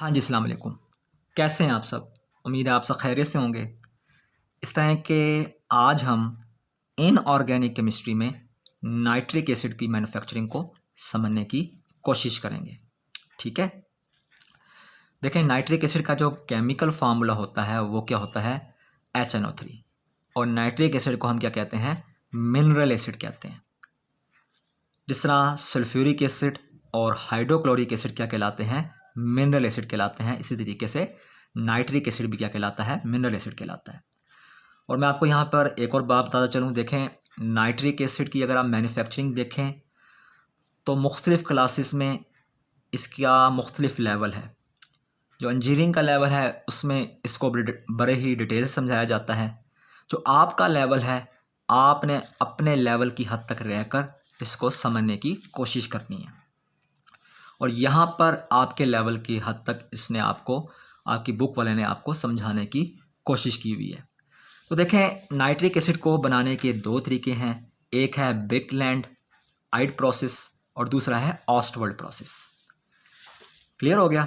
हाँ जी, अस्सलाम वालेकुम। कैसे हैं आप सब? उम्मीद है आप सब खैरियत से होंगे। इस तरह के आज हम इनऑर्गेनिक केमिस्ट्री में नाइट्रिक एसिड की मैन्युफैक्चरिंग को समझने की कोशिश करेंगे। ठीक है? देखें, नाइट्रिक एसिड का जो केमिकल फार्मूला होता है वो क्या होता है? HNO3। और नाइट्रिक एसिड को हम क्या कहते हैं? मिनरल एसिड कहते हैं। जिस तरह सल्फ्यूरिक एसिड और हाइड्रोक्लोरिक एसिड क्या कहलाते हैं? मिनरल एसिड कहलाते हैं। इसी तरीके से नाइट्रिक एसिड भी क्या कहलाता है? मिनरल एसिड कहलाता है। और मैं आपको यहाँ पर एक और बात बताता चलूँ। देखें, नाइट्रिक एसिड की अगर आप मैन्युफैक्चरिंग देखें तो मुख्तलिफ़ क्लासेस में इसका मुख्तलिफ़ लेवल है। जो इंजीनियरिंग का लेवल है उसमें इसको बड़े ही डिटेल से समझाया जाता है। जो आपका लेवल है, आपने अपने लेवल की हद तक रहकर इसको समझने की कोशिश करनी है। और यहाँ पर आपके लेवल की हद तक इसने आपको, आपकी बुक वाले ने आपको समझाने की कोशिश की हुई है। तो देखें, नाइट्रिक एसिड को बनाने के दो तरीके हैं। एक है बिकलैंड आइड प्रोसेस और दूसरा है ऑस्टवर्ल्ड प्रोसेस। क्लियर हो गया?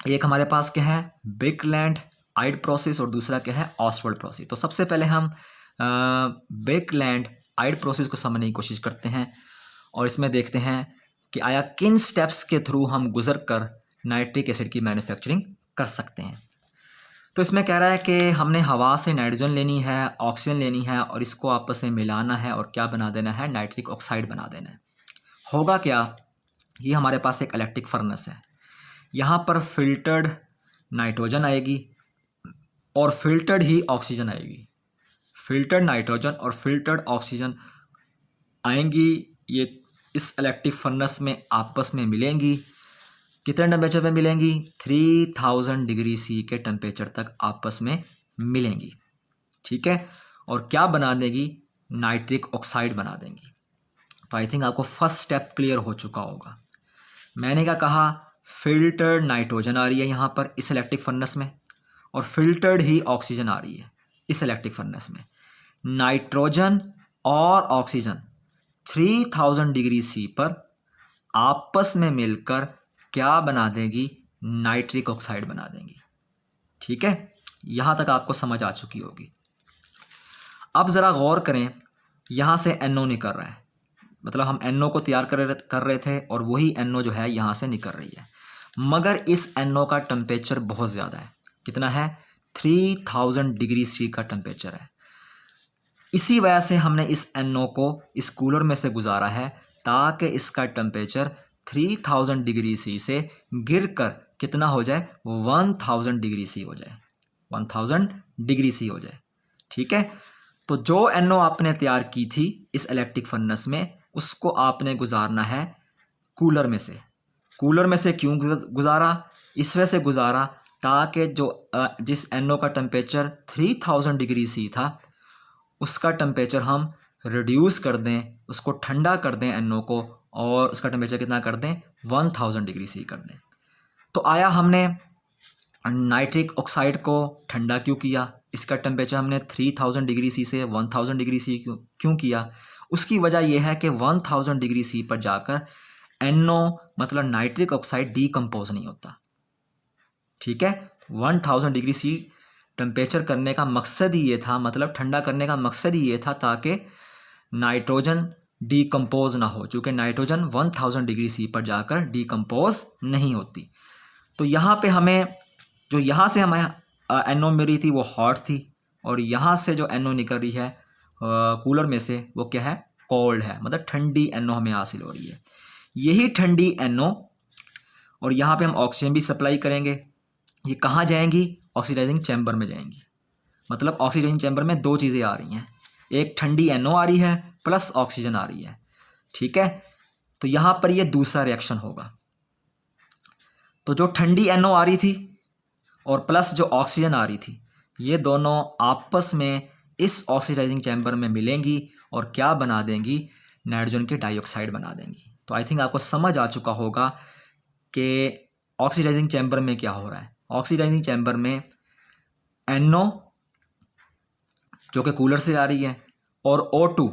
एक हमारे पास क्या है? बिकलैंड आइड प्रोसेस और दूसरा क्या है? ऑस्टवर्ल्ड प्रोसेस। तो सबसे पहले हम बिकलैंड आइड प्रोसेस को समझने की कोशिश करते हैं और इसमें देखते हैं कि आया किन स्टेप्स के थ्रू हम गुजर कर नाइट्रिक एसिड की मैन्युफैक्चरिंग कर सकते हैं। तो इसमें कह रहा है कि हमने हवा से नाइट्रोजन लेनी है, ऑक्सीजन लेनी है और इसको आपस में मिलाना है और क्या बना देना है? नाइट्रिक ऑक्साइड बना देना है। होगा क्या? ये हमारे पास एक इलेक्ट्रिक फर्नेस है। यहाँ पर फिल्टर्ड नाइट्रोजन आएगी और फिल्टर्ड ही ऑक्सीजन आएगी। फिल्टर्ड नाइट्रोजन और फिल्टर्ड ऑक्सीजन आएंगी, ये इस इलेक्ट्रिक फर्नेस में आपस में मिलेंगी। कितने टेम्परेचर पे मिलेंगी? 3000 डिग्री सी के टेम्परेचर तक आपस में मिलेंगी। ठीक है? और क्या बना देगी? नाइट्रिक ऑक्साइड बना देंगी। तो आई थिंक आपको फर्स्ट स्टेप क्लियर हो चुका होगा। मैंने क्या कहा? फिल्टर्ड नाइट्रोजन आ रही है यहाँ पर इस इलेक्ट्रिक फर्नेस में और फिल्टर्ड ही ऑक्सीजन आ रही है इस इलेक्ट्रिक फर्नेस में। नाइट्रोजन और ऑक्सीजन 3000 डिग्री सी पर आपस में मिलकर क्या बना देगी? नाइट्रिक ऑक्साइड बना देंगी। ठीक है? यहाँ तक आपको समझ आ चुकी होगी। अब ज़रा गौर करें, यहाँ से NO निकल रहा है, मतलब हम NO को तैयार कर रहे थे और वही NO जो है यहाँ से निकल रही है, मगर इस NO का टेम्परेचर बहुत ज़्यादा है। कितना है? 3000 डिग्री सी का टेम्परेचर है। इसी वजह से हमने इस NO को इस कूलर में से गुजारा है ताकि इसका टेम्परेचर 3000 डिग्री सी से गिर कर कितना हो जाए? 1000 डिग्री सी हो जाए। 1000 डिग्री सी हो जाए। ठीक है? तो जो NO आपने तैयार की थी इस इलेक्ट्रिक फर्नेस में, उसको आपने गुजारना है कूलर में से। कूलर में से क्यों गुजारा? इस वजह से गुजारा ताकि जिस NO का टेम्परेचर 3000 डिग्री सी था उसका टेम्परेचर हम रिड्यूस कर दें, उसको ठंडा कर दें NO को, और उसका टेम्परेचर कितना कर दें? 1000 डिग्री सी कर दें। तो आया हमने नाइट्रिक ऑक्साइड को ठंडा क्यों किया? इसका टेम्परेचर हमने 3000 डिग्री सी से 1000 डिग्री सी क्यों किया? उसकी वजह यह है कि 1000 डिग्री सी पर जाकर NO मतलब नाइट्रिक ऑक्साइड डीकम्पोज नहीं होता। ठीक है? 1000 डिग्री सी टेम्परेचर करने का मकसद ही ये था, मतलब ठंडा करने का मकसद ही ये था ताकि नाइट्रोजन डीकम्पोज ना हो, चूँकि नाइट्रोजन 1000 डिग्री सी पर जाकर डीकम्पोज नहीं होती। तो यहाँ पे हमें जो यहाँ से हमें NO मिल रही थी वो हॉट थी और यहाँ से जो NO निकल रही है कूलर में से वो क्या है? कोल्ड है, मतलब ठंडी NO हमें हासिल हो रही है। यही ठंडी NO और यहाँ पे हम ऑक्सीजन भी सप्लाई करेंगे। ये कहाँ जाएंगी? ऑक्सीडाइजिंग चैम्बर में जाएंगी। मतलब ऑक्सीडाइजिंग चैम्बर में दो चीज़ें आ रही हैं, एक ठंडी NO आ रही है प्लस ऑक्सीजन आ रही है। ठीक है? तो यहाँ पर ये दूसरा रिएक्शन होगा। तो जो ठंडी NO आ रही थी और प्लस जो ऑक्सीजन आ रही थी, ये दोनों आपस में इस ऑक्सीडाइजिंग चैम्बर में मिलेंगी और क्या बना देंगी? नाइट्रोजन के डाइऑक्साइड बना देंगी। तो आई थिंक आपको समझ आ चुका होगा कि ऑक्सीडाइजिंग चैम्बर में क्या हो रहा है। ऑक्सीडाइजिंग चैम्बर में NO जो कि कूलर से आ रही है और O2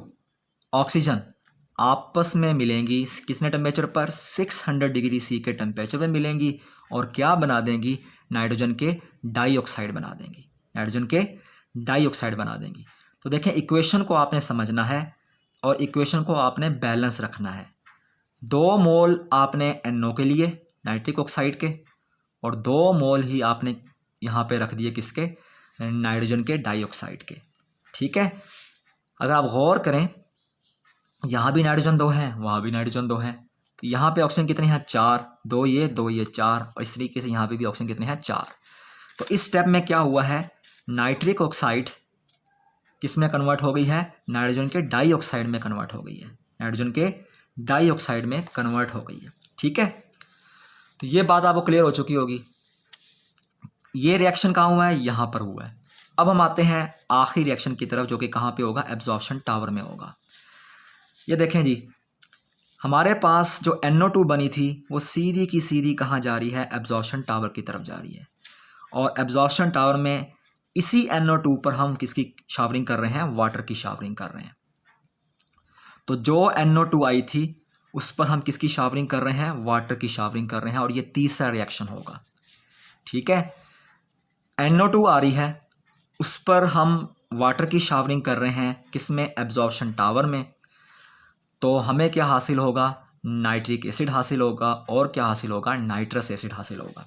ऑक्सीजन आपस में मिलेंगी कितने टेम्परेचर पर, 600 डिग्री सी के टेम्परेचर पर मिलेंगी और क्या बना देंगी, नाइट्रोजन के डाइऑक्साइड बना देंगी, नाइट्रोजन के डाइऑक्साइड बना देंगी। तो देखें इक्वेशन को आपने समझना है और इक्वेशन को आपने बैलेंस रखना है। 2 मोल आपने NO के लिए नाइट्रिक ऑक्साइड के और 2 मोल ही आपने यहाँ पे रख दिए किसके, नाइट्रोजन के डाइऑक्साइड के। ठीक है, अगर आप गौर करें यहाँ भी नाइट्रोजन 2 हैं, वहाँ भी नाइट्रोजन 2 हैं, तो यहाँ पे ऑक्सीजन कितने हैं, 4, 2 ये 4, और इस तरीके से यहाँ पे भी ऑक्सीजन कितने हैं, 4। तो इस स्टेप में क्या हुआ है, नाइट्रिक ऑक्साइड किस में कन्वर्ट हो गई है, नाइट्रोजन के डाइऑक्साइड में कन्वर्ट हो गई है, नाइट्रोजन के डाइऑक्साइड में कन्वर्ट हो गई है। ठीक है, तो ये बात आपको क्लियर हो चुकी होगी। ये रिएक्शन कहाँ हुआ है, यहाँ पर हुआ है। अब हम आते हैं आखिरी रिएक्शन की तरफ, जो कि कहाँ पे होगा, एब्जॉर्प्शन टावर में होगा। ये देखें जी, हमारे पास जो NO2 बनी थी वो सीधी की सीधी कहाँ जा रही है, एब्जॉर्प्शन टावर की तरफ जा रही है। और एब्जॉर्प्शन टावर में इसी NO2 पर हम किसकी शावरिंग कर रहे हैं, वाटर की शावरिंग कर रहे हैं। तो जो NO2 आई थी उस पर हम किसकी शावरिंग कर रहे हैं, वाटर की शावरिंग कर रहे हैं, और ये तीसरा रिएक्शन होगा। ठीक है, NO2 आ रही है, उस पर हम वाटर की शावरिंग कर रहे हैं, किस में, एब्जॉर्प्शन टावर में। तो हमें क्या हासिल होगा, नाइट्रिक एसिड हासिल होगा, और क्या हासिल होगा, नाइट्रस एसिड हासिल होगा।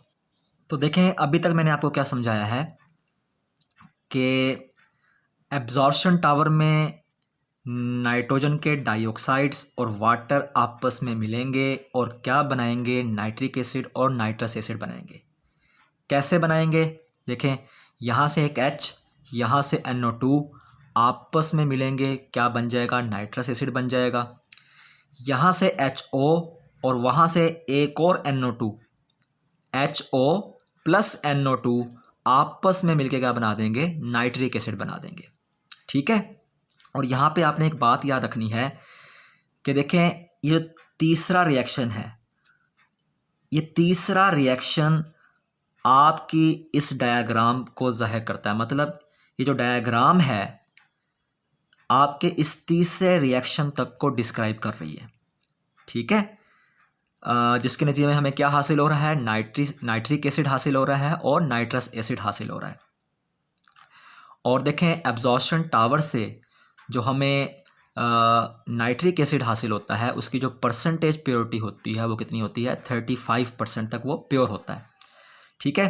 तो देखें अभी तक मैंने आपको क्या समझाया है कि एब्जॉर्प्शन टावर में नाइट्रोजन के डाइऑक्साइड्स और वाटर आपस में मिलेंगे और क्या बनाएंगे, नाइट्रिक एसिड और नाइट्रस एसिड बनाएंगे। कैसे बनाएंगे, देखें यहाँ से एक H, यहाँ से NO2 आपस में मिलेंगे, क्या बन जाएगा, नाइट्रस एसिड बन जाएगा। यहाँ से HO और वहाँ से एक और NO2, HO प्लस NO2 आपस में मिलके क्या बना देंगे, नाइट्रिक एसिड बना देंगे। ठीक है, और यहाँ पे आपने एक बात याद रखनी है कि देखें ये तीसरा रिएक्शन है, ये तीसरा रिएक्शन आपकी इस डायग्राम को ज़ाहिर करता है। मतलब ये जो डायग्राम है आपके इस तीसरे रिएक्शन तक को डिस्क्राइब कर रही है। ठीक है, जिसके नतीजे में हमें क्या हासिल हो रहा है, नाइट्रिक एसिड हासिल हो रहा है और नाइट्रस एसिड हासिल हो रहा है। और देखें एब्जॉर्प्शन टावर से जो हमें नाइट्रिक एसिड हासिल होता है उसकी जो परसेंटेज प्योरिटी होती है वो कितनी होती है, 35% तक वो प्योर होता है। ठीक है,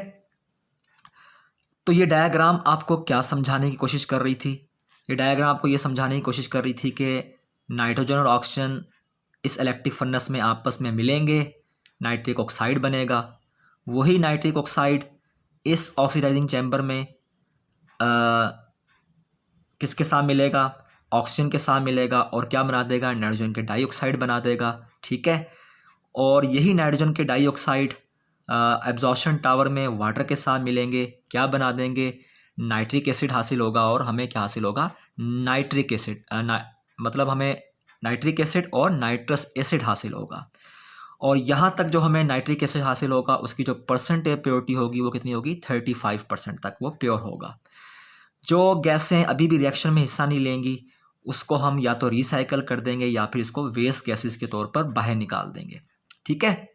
तो ये डायग्राम आपको क्या समझाने की कोशिश कर रही थी, ये डायग्राम आपको ये समझाने की कोशिश कर रही थी कि नाइट्रोजन और ऑक्सीजन इस इलेक्ट्रिक फर्नेस में आपस में मिलेंगे, नाइट्रिक ऑक्साइड बनेगा। वही नाइट्रिक ऑक्साइड इस ऑक्सीडाइजिंग चैम्बर में किसके साथ मिलेगा, ऑक्सीजन के साथ मिलेगा और क्या बना देगा, नाइट्रोजन के डाइऑक्साइड बना देगा। ठीक है, और यही नाइट्रोजन के डाइऑक्साइड एब्जॉर्प्शन टावर में वाटर के साथ मिलेंगे, क्या बना देंगे, नाइट्रिक एसिड हासिल होगा और हमें क्या हासिल होगा, नाइट्रिक एसिड, मतलब हमें नाइट्रिक एसिड और नाइट्रस एसिड हासिल होगा। और यहाँ तक जो हमें नाइट्रिक एसिड हासिल होगा उसकी जो परसेंटेज प्योरिटी होगी वो कितनी होगी, 35% तक वो प्योर होगा। जो गैसें अभी भी रिएक्शन में हिस्सा नहीं लेंगी उसको हम या तो रिसाइकल कर देंगे या फिर इसको वेस्ट गैसेस के तौर पर बाहर निकाल देंगे। ठीक है,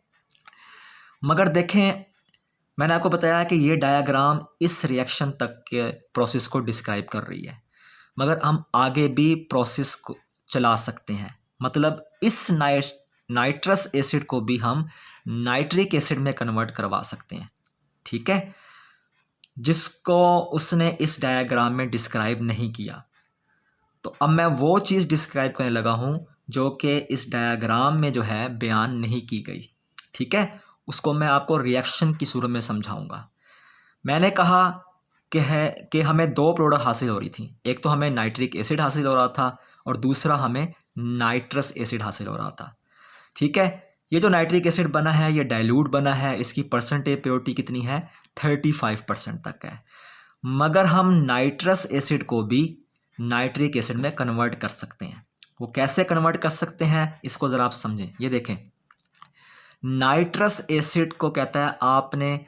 मगर देखें मैंने आपको बताया कि ये डायग्राम इस रिएक्शन तक के प्रोसेस को डिस्क्राइब कर रही है, मगर हम आगे भी प्रोसेस को चला सकते हैं। मतलब इस नाइट्रस एसिड को भी हम नाइट्रिक एसिड में कन्वर्ट करवा सकते हैं। ठीक है, जिसको उसने इस डायग्राम में डिस्क्राइब नहीं किया। तो अब मैं वो चीज़ डिस्क्राइब करने लगा हूँ जो कि इस डायग्राम में जो है बयान नहीं की गई। ठीक है, उसको मैं आपको रिएक्शन की सूरत में समझाऊंगा। मैंने कहा कि हमें 2 प्रोडक्ट हासिल हो रही थी, एक तो हमें नाइट्रिक एसिड हासिल हो रहा था और दूसरा हमें नाइट्रस एसिड हासिल हो रहा था। ठीक है, ये जो नाइट्रिक एसिड बना है ये डाइल्यूट बना है, इसकी परसेंटेज प्योरिटी कितनी है, 35% तक है। मगर हम नाइट्रस एसिड को भी नाइट्रिक एसिड में कन्वर्ट कर सकते हैं। वो कैसे कन्वर्ट कर सकते हैं इसको ज़रा आप समझें। ये देखें, नाइट्रस एसिड को कहता है आपने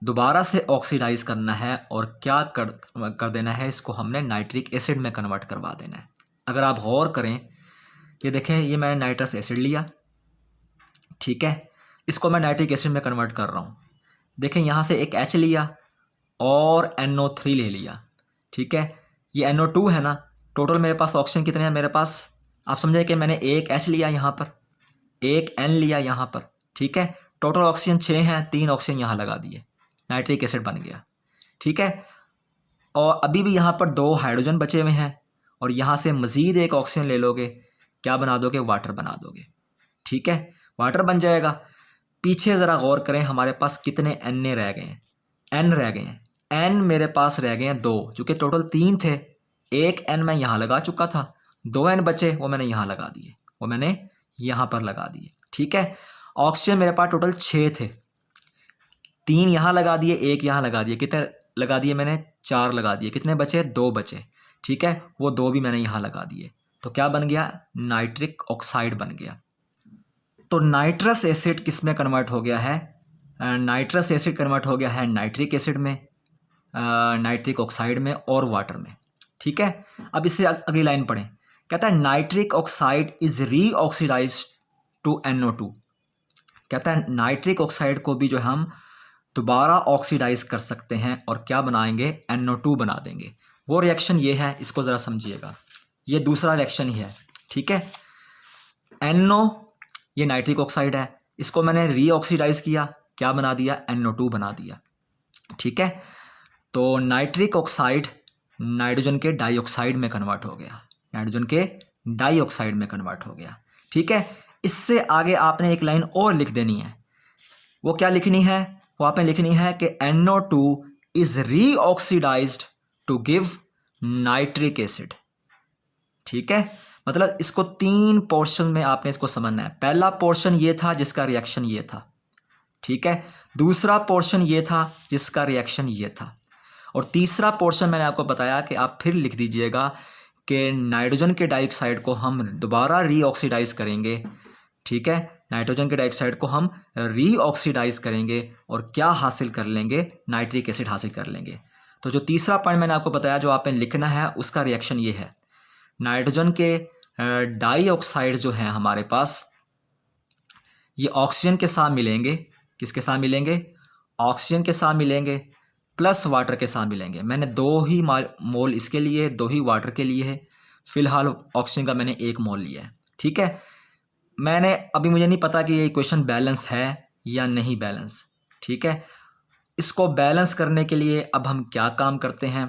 दोबारा से ऑक्सीडाइज करना है और क्या कर देना है, इसको हमने नाइट्रिक एसिड में कन्वर्ट करवा देना है। अगर आप गौर करें ये देखें, ये मैंने नाइट्रस एसिड लिया, ठीक है, इसको मैं नाइट्रिक एसिड में कन्वर्ट कर रहा हूँ। देखें यहाँ से एक H लिया और NO3 ले लिया, ठीक है, ये NO2 है ना। टोटल मेरे पास ऑक्सीजन कितने हैं मेरे पास, आप समझे कि मैंने एक H लिया यहाँ पर, एक N लिया यहाँ पर, ठीक है, टोटल ऑक्सीजन 6 हैं, 3 ऑक्सीजन यहाँ लगा दिए, नाइट्रिक एसिड बन गया, ठीक है। और अभी भी यहाँ पर 2 हाइड्रोजन बचे हुए हैं और यहाँ से मज़ीद एक ऑक्सीजन ले लोगे, क्या बना दोगे, वाटर बना दोगे, ठीक है, वाटर बन जाएगा। पीछे ज़रा गौर करें, हमारे पास कितने N रह गए हैं, N रह गए हैं, N मेरे पास रह गए हैं 2, चूँकि टोटल 3 थे, एक N मैं यहाँ लगा चुका था, 2 N बचे वो मैंने यहाँ लगा दिए, वो मैंने यहाँ पर लगा दिए, ठीक है। ऑक्सीजन मेरे पास टोटल 6 थे, 3 यहाँ लगा दिए, एक यहाँ लगा दिए, कितने लगा दिए मैंने, 4 लगा दिए, कितने बचे, 2 बचे, ठीक है, वो 2 भी मैंने यहाँ लगा दिए, तो क्या बन गया, नाइट्रिक ऑक्साइड बन गया। तो नाइट्रस एसिड किस में कन्वर्ट हो गया है, नाइट्रस एसिड कन्वर्ट हो गया है नाइट्रिक एसिड में, नाइट्रिक ऑक्साइड में और वाटर में, ठीक है। अब इससे अगली लाइन पढ़ें, कहता है nitric oxide is reoxidised to NO2, कहता है नाइट्रिक ऑक्साइड को भी जो हम दोबारा ऑक्सीडाइज कर सकते हैं और क्या बनाएंगे, NO2 बना देंगे। वो रिएक्शन ये है, इसको ज़रा समझिएगा, ये दूसरा रिएक्शन ही है, ठीक है। NO ये नाइट्रिक ऑक्साइड है, इसको मैंने रीऑक्सीडाइज किया, क्या बना दिया, NO2 बना दिया, ठीक है। तो नाइट्रिक ऑक्साइड नाइट्रोजन के डाइऑक्साइड में कन्वर्ट हो गया, नाइट्रोजन के डाइऑक्साइड में कन्वर्ट हो गया, ठीक है। इससे आगे आपने एक लाइन और लिख देनी है, वो क्या लिखनी है, वो आपने लिखनी है कि NO2 is reoxidised to give nitric acid, ठीक है। मतलब इसको 3 पोर्शन में आपने इसको समझना है। पहला पोर्शन ये था जिसका रिएक्शन ये था, ठीक है, दूसरा पोर्शन ये था जिसका रिएक्शन ये था, और तीसरा पोर्शन मैंने आपको बताया कि आप फिर लिख दीजिएगा कि नाइट्रोजन के डाइऑक्साइड को हम दोबारा रीऑक्सीडाइज करेंगे, ठीक है, नाइट्रोजन के डाइऑक्साइड को हम रीऑक्सीडाइज करेंगे और क्या हासिल कर लेंगे, नाइट्रिक एसिड हासिल कर लेंगे। तो जो तीसरा पॉइंट मैंने आपको बताया जो आपने लिखना है, उसका रिएक्शन ये है, नाइट्रोजन के डाइऑक्साइड जो हैं हमारे पास, ये ऑक्सीजन के साथ मिलेंगे, किसके साथ मिलेंगे, ऑक्सीजन के साथ मिलेंगे प्लस वाटर के साथ मिलेंगे। मैंने 2 ही मोल इसके लिए, 2 ही वाटर के लिए है, फिलहाल ऑक्सीजन का मैंने 1 मोल लिया है, ठीक है। मैंने अभी मुझे नहीं पता कि ये इक्वेशन बैलेंस है या नहीं बैलेंस, ठीक है। इसको बैलेंस करने के लिए अब हम क्या काम करते हैं,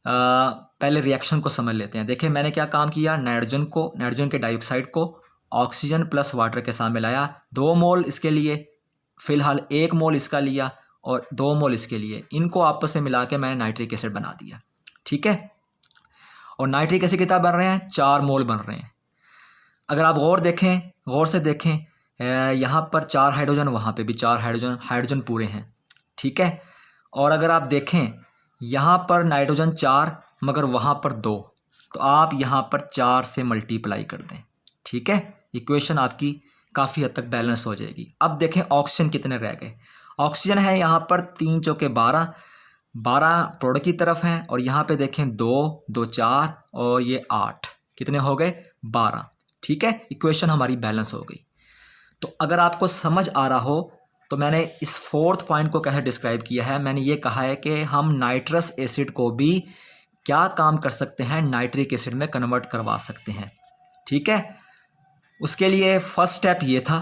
पहले रिएक्शन को समझ लेते हैं। देखिए मैंने क्या काम किया, नाइट्रोजन के डाइऑक्साइड को ऑक्सीजन प्लस वाटर के साथ मिलाया, 2 मोल इसके लिए, फ़िलहाल 1 मोल इसका लिया और 2 मोल इसके लिए, इनको आपस में मिला के मैंने नाइट्रिक एसिड बना दिया, ठीक है। और नाइट्रिक एसिड कितना बन रहे हैं, 4 मोल बन रहे हैं। अगर आप गौर से देखें, यहाँ पर 4 हाइड्रोजन, वहाँ पे भी 4 हाइड्रोजन पूरे हैं, ठीक है। और अगर आप देखें यहाँ पर नाइट्रोजन 4 मगर वहाँ पर 2, तो आप यहाँ पर 4 से मल्टीप्लाई कर दें, ठीक है, इक्वेशन आपकी काफ़ी हद तक बैलेंस हो जाएगी। अब देखें ऑक्सीजन कितने रह गए, ऑक्सीजन है यहाँ पर 3 चौके 12 प्रोडक्ट की तरफ हैं, और यहाँ पे देखें 2 4 और ये 8, कितने हो गए, 12, ठीक है। इक्वेशन हमारी बैलेंस हो गई। तो अगर आपको समझ आ रहा हो तो मैंने इस 4th पॉइंट को कैसे डिस्क्राइब किया है, मैंने ये कहा है कि हम नाइट्रस एसिड को भी क्या काम कर सकते हैं, नाइट्रिक एसिड में कन्वर्ट करवा सकते हैं, ठीक है। उसके लिए फर्स्ट स्टेप ये था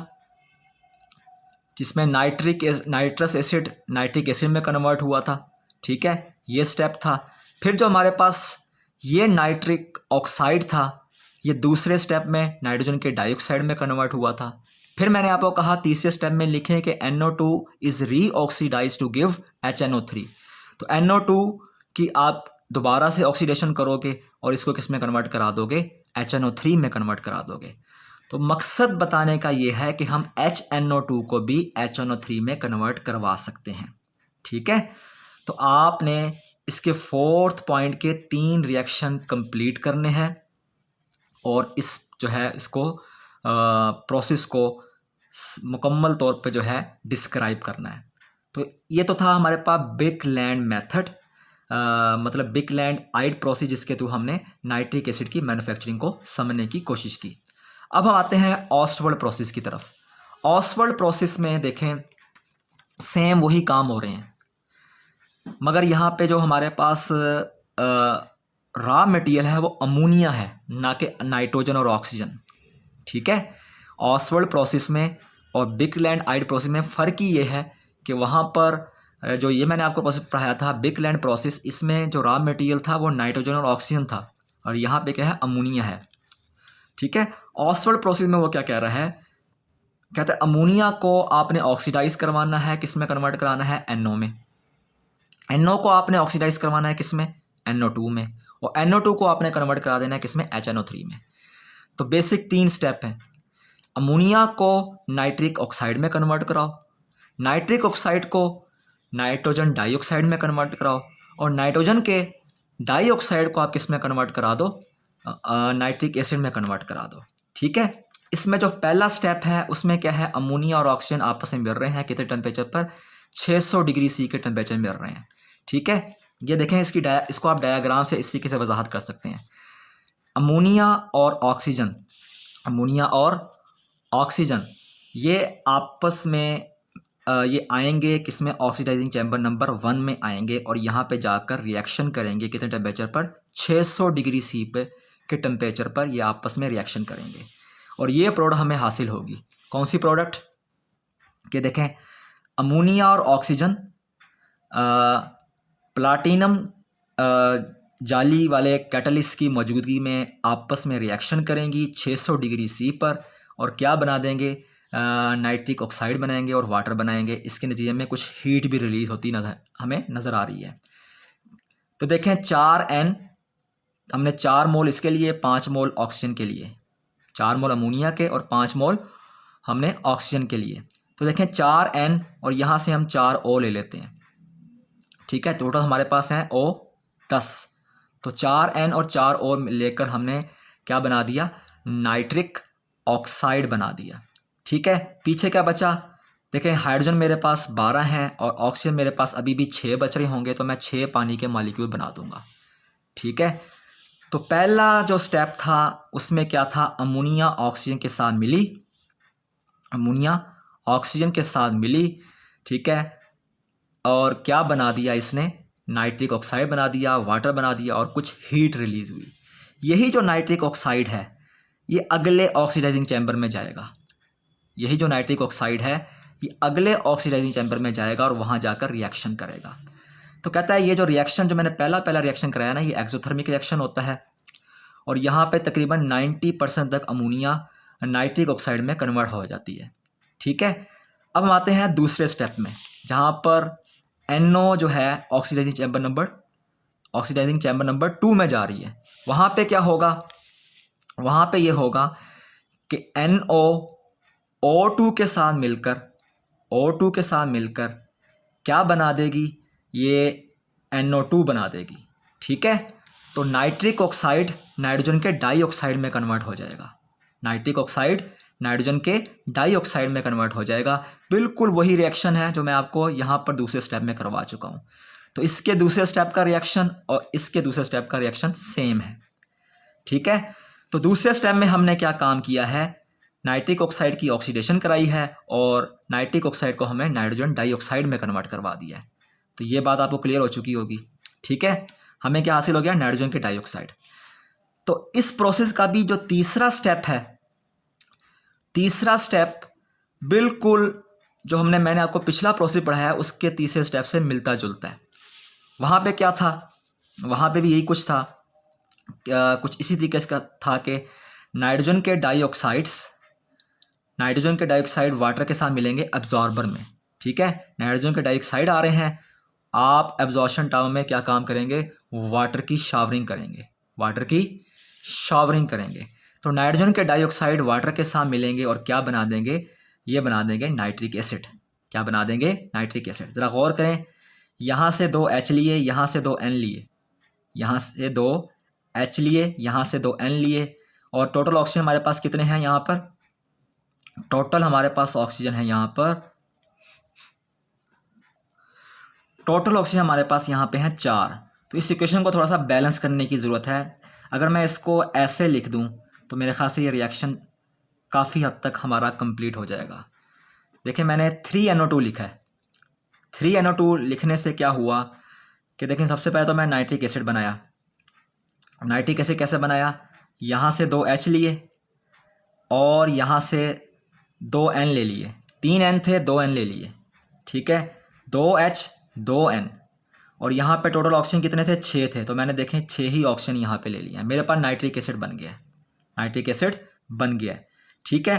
जिसमें नाइट्रस एसिड नाइट्रिक एसिड में कन्वर्ट हुआ था, ठीक है, ये स्टेप था। फिर जो हमारे पास ये नाइट्रिक ऑक्साइड था, ये दूसरे स्टेप में नाइट्रोजन के डाइऑक्साइड में कन्वर्ट हुआ था। फिर मैंने आपको कहा तीसरे स्टेप में लिखें कि NO2 is रीऑक्सीडाइज्ड to give HNO3। तो NO2 की आप दोबारा से ऑक्सीडेशन करोगे और इसको किस में कन्वर्ट करा दोगे, HNO3 में कन्वर्ट करा दोगे। तो मकसद बताने का ये है कि हम HNO2 को भी HNO3 में कन्वर्ट करवा सकते हैं, ठीक है। तो आपने इसके 4th पॉइंट के 3 रिएक्शन कंप्लीट करने हैं और इस जो है इसको प्रोसेस को मुकम्मल तौर पे जो है डिस्क्राइब करना है। तो ये तो था हमारे पास बिकलैंड मेथड, मतलब बिकलैंड आइड प्रोसेस, जिसके थ्रू हमने नाइट्रिक एसिड की मैन्युफैक्चरिंग को समझने की कोशिश की। अब हम आते हैं ऑस्टवर्ड प्रोसेस की तरफ। ऑस्टवर्ड प्रोसेस में देखें सेम वही काम हो रहे हैं, मगर यहाँ पे जो हमारे पास रॉ मटेरियल है वो अमोनिया है, ना कि नाइट्रोजन और ऑक्सीजन। ठीक है, ऑस्टवर्ड प्रोसेस में और बिकलैंड आइड प्रोसेस में फ़र्क ही ये है कि वहाँ पर जो ये मैंने आपको प्रोसेस पढ़ाया था बिकलैंड प्रोसेस, इसमें जो रॉ मटेरियल था वो नाइट्रोजन और ऑक्सीजन था, और यहाँ पे क्या है, अमोनिया है। ठीक है, ऑस्टवर्ड प्रोसेस में वो क्या कह रहा है, कहते हैं अमोनिया को आपने ऑक्सीडाइज करवाना है, किस में कन्वर्ट कराना है, NO में। NO को आपने ऑक्सीडाइज करवाना है किस में, NO2 में, और NO2 को आपने कन्वर्ट करा देना है किस में, HNO3 में। तो बेसिक 3 स्टेप हैं। अमोनिया को नाइट्रिक ऑक्साइड में कन्वर्ट कराओ, नाइट्रिक ऑक्साइड को नाइट्रोजन डाइऑक्साइड में कन्वर्ट कराओ, और नाइट्रोजन के डाइऑक्साइड को आप किस में कन्वर्ट करा दो, नाइट्रिक एसिड में कन्वर्ट करा दो। ठीक है, इसमें जो पहला स्टेप है उसमें क्या है, अमोनिया और ऑक्सीजन आपस में मिल रहे हैं कितने टेम्परेचर पर, 600 डिग्री C के टेम्परेचर मिल रहे हैं। ठीक है, ये देखें इसको आप डायग्राम से इस तरीके से वजाहत कर सकते हैं। अमोनिया और ऑक्सीजन, अमोनिया और ऑक्सीजन ये आपस में ये आएंगे किसमें, ऑक्सीडाइजिंग चैम्बर नंबर 1 में आएंगे, और यहाँ पे जाकर रिएक्शन करेंगे कितने टेम्परेचर पर, 600 डिग्री C पे के टेम्परेचर पर ये आपस में रिएक्शन करेंगे, और ये प्रोडक्ट हमें हासिल होगी। कौन सी प्रोडक्ट, कि देखें अमोनिया और ऑक्सीजन प्लाटिनम जाली वाले कैटलिस्ट की मौजूदगी में आपस में रिएक्शन करेंगी 600 डिग्री C पर, और क्या बना देंगे, नाइट्रिक ऑक्साइड बनाएंगे और वाटर बनाएंगे। इसके नतीजे में कुछ हीट भी रिलीज़ होती हमें नज़र आ रही है। तो देखें 4N, हमने 4 मोल इसके लिए, 5 मोल ऑक्सीजन के लिए, 4 मोल अमोनिया के और 5 मोल हमने ऑक्सीजन के लिए। तो देखें 4N और यहाँ से हम 4O ले लेते हैं। ठीक है, टोटल हमारे पास है O 10। तो 4N और 4O लेकर हमने क्या बना दिया, नाइट्रिक ऑक्साइड बना दिया। ठीक है, पीछे क्या बचा, देखें हाइड्रोजन मेरे पास 12 हैं और ऑक्सीजन मेरे पास अभी भी 6 बच रहे होंगे, तो मैं 6 पानी के मॉलिक्यूल बना दूंगा। ठीक है, तो पहला जो स्टेप था उसमें क्या था, अमोनिया ऑक्सीजन के साथ मिली, अमोनिया ऑक्सीजन के साथ मिली। ठीक है, और क्या बना दिया इसने, नाइट्रिक ऑक्साइड बना दिया, वाटर बना दिया, और कुछ हीट रिलीज़ हुई। यही जो नाइट्रिक ऑक्साइड है ये अगले ऑक्सीडाइजिंग चैम्बर में जाएगा, यही जो नाइट्रिक ऑक्साइड है ये अगले ऑक्सीडाइजिंग चैम्बर में जाएगा और वहाँ जाकर रिएक्शन करेगा। तो कहता है ये जो रिएक्शन जो मैंने पहला रिएक्शन कराया ना, ये एक्सोथर्मिक रिएक्शन होता है, और यहाँ पे तकरीबन 90% तक अमोनिया नाइट्रिक ऑक्साइड में कन्वर्ट हो जाती है। ठीक है, अब हम आते हैं दूसरे स्टेप में, जहाँ पर NO जो है ऑक्सीडाइजिंग चैम्बर नंबर 2 में जा रही है। वहाँ पे क्या होगा, वहाँ पे ये होगा कि NO O2 के साथ मिलकर क्या बना देगी, ये NO2 बना देगी। ठीक है, तो नाइट्रिक ऑक्साइड नाइट्रोजन के डाइऑक्साइड में कन्वर्ट हो जाएगा, नाइट्रिक ऑक्साइड नाइट्रोजन के डाइऑक्साइड में कन्वर्ट हो जाएगा। बिल्कुल वही रिएक्शन है जो मैं आपको यहाँ पर दूसरे स्टेप में करवा चुका हूँ। तो इसके दूसरे स्टेप का रिएक्शन और इसके दूसरे स्टेप का रिएक्शन सेम है। ठीक है, तो दूसरे स्टेप में हमने क्या काम किया है, नाइट्रिक ऑक्साइड की ऑक्सीडेशन कराई है और नाइट्रिक ऑक्साइड को हमें नाइट्रोजन डाइऑक्साइड में कन्वर्ट करवा दिया है। तो ये बात आपको क्लियर हो चुकी होगी। ठीक है, हमें क्या हासिल हो गया, नाइट्रोजन के डाइऑक्साइड। तो इस प्रोसेस का भी जो तीसरा स्टेप है, तीसरा स्टेप बिल्कुल जो मैंने आपको पिछला प्रोसेस पढ़ाया है उसके तीसरे स्टेप से मिलता जुलता है। वहाँ पे क्या था, वहाँ पे भी यही कुछ था, कुछ इसी तरीके का था कि नाइट्रोजन के डाइऑक्साइड वाटर के साथ मिलेंगे एब्जॉर्बर में। ठीक है, नाइट्रोजन के डाइऑक्साइड आ रहे हैं, आप एब्जॉर्प्शन टाइम में क्या काम करेंगे, वाटर की शावरिंग करेंगे। तो नाइट्रोजन के डाइऑक्साइड वाटर के साथ मिलेंगे और क्या बना देंगे, ये बना देंगे नाइट्रिक एसिड। क्या बना देंगे, नाइट्रिक एसिड। ज़रा गौर करें, यहाँ से 2 H लिए, यहाँ से 2 N लिए, यहाँ से 2 H लिए, यहाँ से 2 N लिए, और टोटल ऑक्सीजन हमारे पास कितने हैं, यहाँ पर टोटल हमारे पास ऑक्सीजन है, यहाँ पर टोटल ऑक्सीजन हमारे पास यहाँ पे हैं 4। तो इस इक्वेशन को थोड़ा सा बैलेंस करने की ज़रूरत है। अगर मैं इसको ऐसे लिख दूँ तो मेरे ख्याल से ये रिएक्शन काफ़ी हद तक हमारा कंप्लीट हो जाएगा। देखिए मैंने 3NO2 लिखा है। 3NO2 लिखने से क्या हुआ कि देखें सबसे पहले तो मैं नाइट्रिक एसिड बनाया। नाइट्रिक एसिड कैसे बनाया, यहाँ से 2 H लिए और यहाँ से 2 N ले लिए। 3 N थे, 2 N ले लिए, ठीक है। 2 H 2 N और यहाँ पे टोटल ऑक्सीजन कितने थे, 6 थे, तो मैंने देखें 6 ही ऑक्सीजन यहाँ पे ले लिया। मेरे पास नाइट्रिक एसिड बन गया है, नाइट्रिक एसिड बन गया है, ठीक है।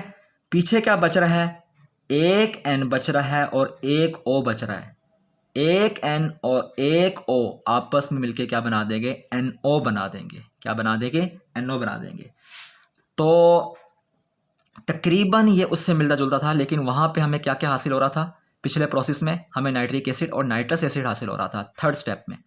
पीछे क्या बच रहा है, 1 N बच रहा है और 1 O बच रहा है। 1 N और 1 O आपस में मिलके क्या बना देंगे, NO बना देंगे। क्या बना देंगे, NO बना देंगे। तो तकरीबन ये उससे मिलता जुलता था, लेकिन वहाँ पे हमें क्या क्या हासिल हो रहा था, पिछले प्रोसेस में हमें नाइट्रिक एसिड और नाइट्रस एसिड हासिल हो रहा था थर्ड स्टेप में,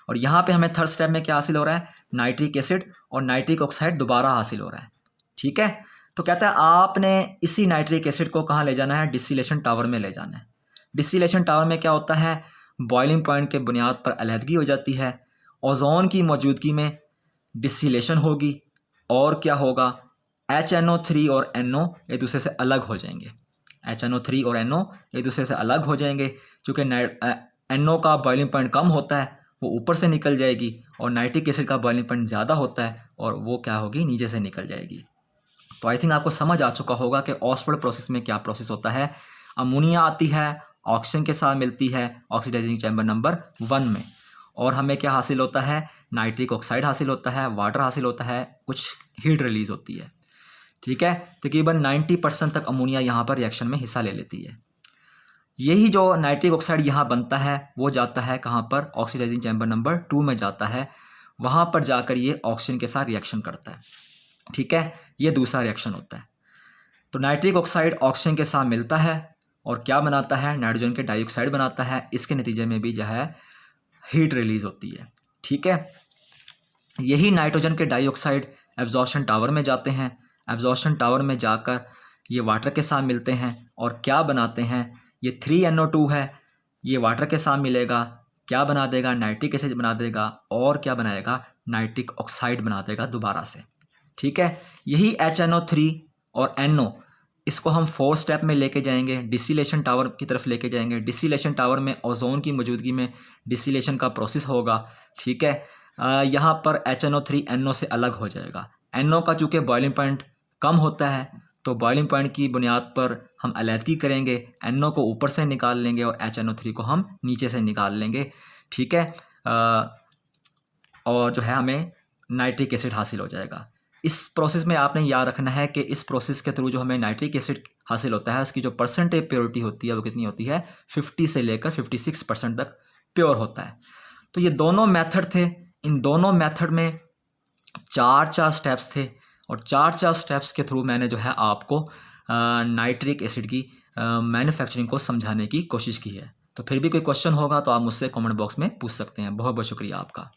और यहाँ पे हमें थर्ड स्टेप में क्या हासिल हो रहा है, नाइट्रिक एसिड और नाइट्रिक ऑक्साइड दोबारा हासिल हो रहा है, ठीक है। तो कहता है आपने इसी नाइट्रिक एसिड को कहाँ ले जाना है, डिस्टिलेशन टावर में ले जाना है। डिस्टिलेशन टावर में क्या होता है, बॉइलिंग पॉइंट के बुनियाद पर अलहदगी हो जाती है, ओजोन की मौजूदगी में डिस्टिलेशन होगी और क्या होगा, HNO3 और NO एक दूसरे से अलग हो जाएंगे। HNO3 और NO एक दूसरे से अलग हो जाएंगे, चूँकि NO का बॉइलिंग पॉइंट कम होता है, वो ऊपर से निकल जाएगी, और नाइट्रिक एसिड का बॉइलिंग पॉइंट ज़्यादा होता है और वो क्या होगी, नीचे से निकल जाएगी। तो आई थिंक आपको समझ आ चुका होगा कि ऑक्सफोर्ड प्रोसेस में क्या प्रोसेस होता है। अमोनिया आती है, ऑक्सीजन के साथ मिलती है ऑक्सीडाइजिंग चैम्बर नंबर 1 में, और हमें क्या हासिल होता है, नाइट्रिक ऑक्साइड हासिल होता है, वाटर हासिल होता है, कुछ हीट रिलीज होती है, ठीक है। तकरीबन 90% तक अमोनिया यहाँ पर रिएक्शन में हिस्सा ले लेती है। यही जो नाइट्रिक ऑक्साइड यहाँ बनता है वो जाता है कहाँ पर, ऑक्सीडाइजिंग चैम्बर नंबर 2 में जाता है, वहाँ पर जाकर ये ऑक्सीजन के साथ रिएक्शन करता है, ठीक है। ये दूसरा रिएक्शन होता है। तो नाइट्रिक ऑक्साइड ऑक्सीजन के साथ मिलता है और क्या बनाता है, नाइट्रोजन के डाइऑक्साइड बनाता है। इसके नतीजे में भी जो है हीट रिलीज होती है, ठीक है। यही नाइट्रोजन के डाइऑक्साइड एब्जॉर्प्शन टावर में जाते हैं। एब्जॉर्प्शन टावर में जाकर ये वाटर के साथ मिलते हैं और क्या बनाते हैं, ये 3NO2 है, ये वाटर के साथ मिलेगा, क्या बना देगा, नाइट्रिक एसिड बना देगा, और क्या बनाएगा, नाइट्रिक ऑक्साइड बना देगा दोबारा से, ठीक है। यही HNO3 और NO इसको हम 4 स्टेप में लेके जाएंगे, डिस्टिलेशन टावर की तरफ लेके जाएंगे। डिस्टिलेशन टावर में ओजोन की मौजूदगी में डिस्टिलेशन का प्रोसेस होगा, ठीक है। यहाँ पर HNO3 NO से अलग हो जाएगा। NO का चूँकि बॉइलिंग पॉइंट कम होता है, तो बॉइलिंग पॉइंट की बुनियाद पर हम अलहदगी करेंगे, NO को ऊपर से निकाल लेंगे और HNO3 को हम नीचे से निकाल लेंगे, ठीक है। और जो है हमें नाइट्रिक एसिड हासिल हो जाएगा। इस प्रोसेस में आपने याद रखना है कि इस प्रोसेस के थ्रू जो हमें नाइट्रिक एसिड हासिल होता है, उसकी जो परसेंटेज प्योरिटी होती है वो कितनी होती है, 50 से लेकर 56% तक प्योर होता है। तो ये दोनों मेथड थे। इन दोनों मेथड में 4 स्टेप्स थे, और 4 स्टेप्स के थ्रू मैंने जो है आपको नाइट्रिक एसिड की मैन्युफैक्चरिंग को समझाने की कोशिश की है। तो फिर भी कोई क्वेश्चन होगा तो आप मुझसे कमेंट बॉक्स में पूछ सकते हैं। बहुत बहुत शुक्रिया आपका।